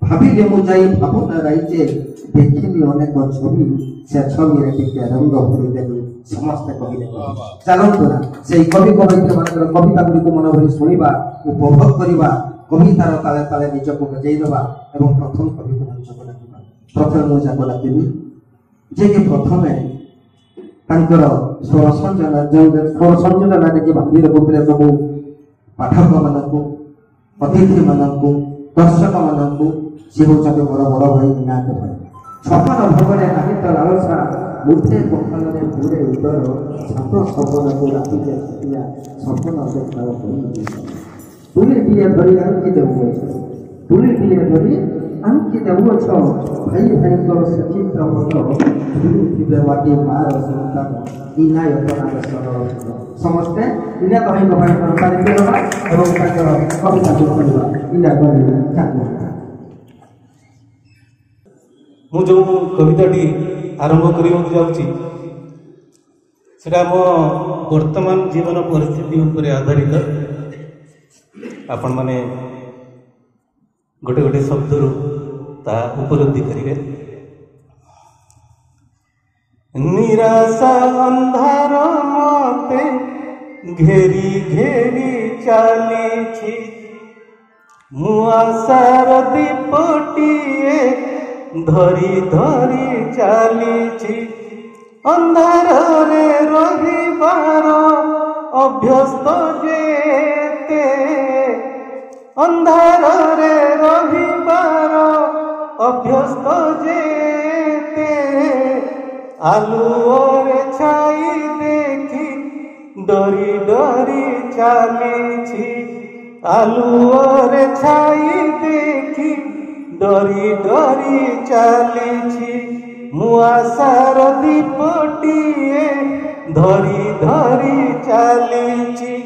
भाविले मु जाई भावना राइजे देखिली अनेक छवि से छवि रे टिके रंग भरी देबी समस्त कवि चलतु ना से कवि कवित्र मानकर कविता गुडी को मन भरी सुनिबा उपभोग करिबा कवितार ताले ताले निजको बजाई देबा एवं प्रथम कवि को मंच को डाकिबा प्रथम मु जाको डाकिबी जे के प्रथमे तांकर स्वर संयोजन देखि भांगीर गुप्रे सब पाठक मानकु अतिथि मानकु दर्शक मानकु सी होचते बड़ बड़ भाई नाथ भाई छपन भवने नाही तो लालसा मुठे पखालरे पूरे उदर छात्र सपन को राति के छतिया सपन देखा तुले दिए धरी अंकित हुए तुले दिए धरी अंकित हुए छ भाई भाई को सचित्र मतो दिबे वाटी मार संतान इनाय अपना सरल समस्ते इना भाई को भाई परंपरा देबा एवं ताकर कविता को पढिबा इना गरे चाकू मु जो कविताटी आरंभ करने जाऊँगी सेटा मो वर्तमान जीवन परिस्थिति उपर आधारित आपण माने गोटे गोटे शब्द ता उपलब्धि करेंगे। निराशा अंधार मते घेरी घेरी चली मु आशार दीपटिए धरी धरी चली अंधार रे रहिबार अभ्यस्त जेते अंधार रे रहिबार अभ्यस्त जेते आलुओरे छाई देखी डरी डरी चली आलुओरे छाई देखी डरी डरी चली मुआसार दीपटिए धरी धरी चली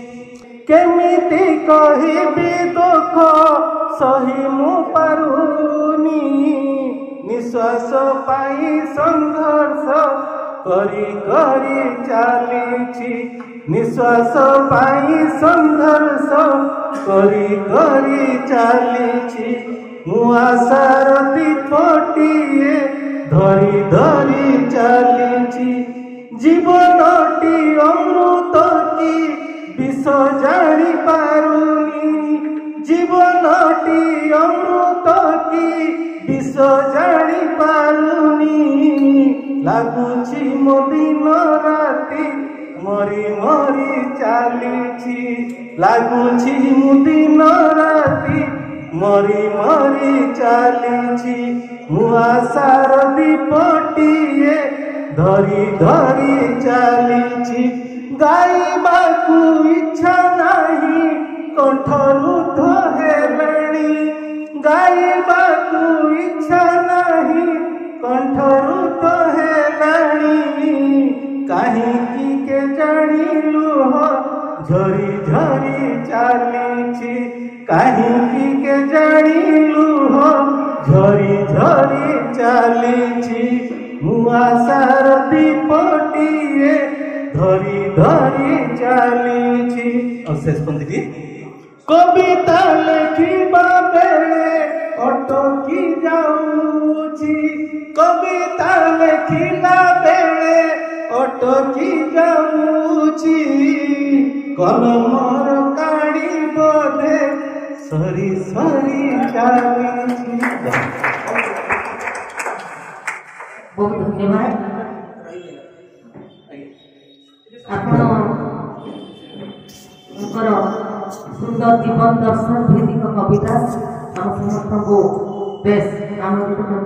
केमिति कहिबी दुख सही मु पारुनी निश्वास पाई संघर्ष करी करी चली निश्वास पाई संघर्ष करी करी चली मुआसार दीपटिए धरी धरी चली जीवनटी अमृत की विष जानी पारुनी जीवनटी अमृत की विष जानी पारुनी लागुची मो दिन राति मरी मरी चली लागुची मो दिन राति मरी मरी चली मुआसार दीपटिए धरी धरी चली गाइबाकू इच्छा नहीं कंठरुद्ध हेलेणी गाइबाकू इच्छा नहीं कंठरुद्ध हेलेणी काहींकी के जानिलु हो झरी झरी चली काहींकी के जानिलु हो झरी झरी चली मुआसार दीपटिए धरी धरी चली और शेष पंक्ति कविता लेखिबा बेले अटकी जाऊची कविता लेखिला बेले अटकी जाऊची कलमर काढ़ी बोधे सरी सरी चली। बहुत धन्यवाद सुंदर जीवन दर्शन भित्तिक कविता हम समस्त को बेस आनंदित कर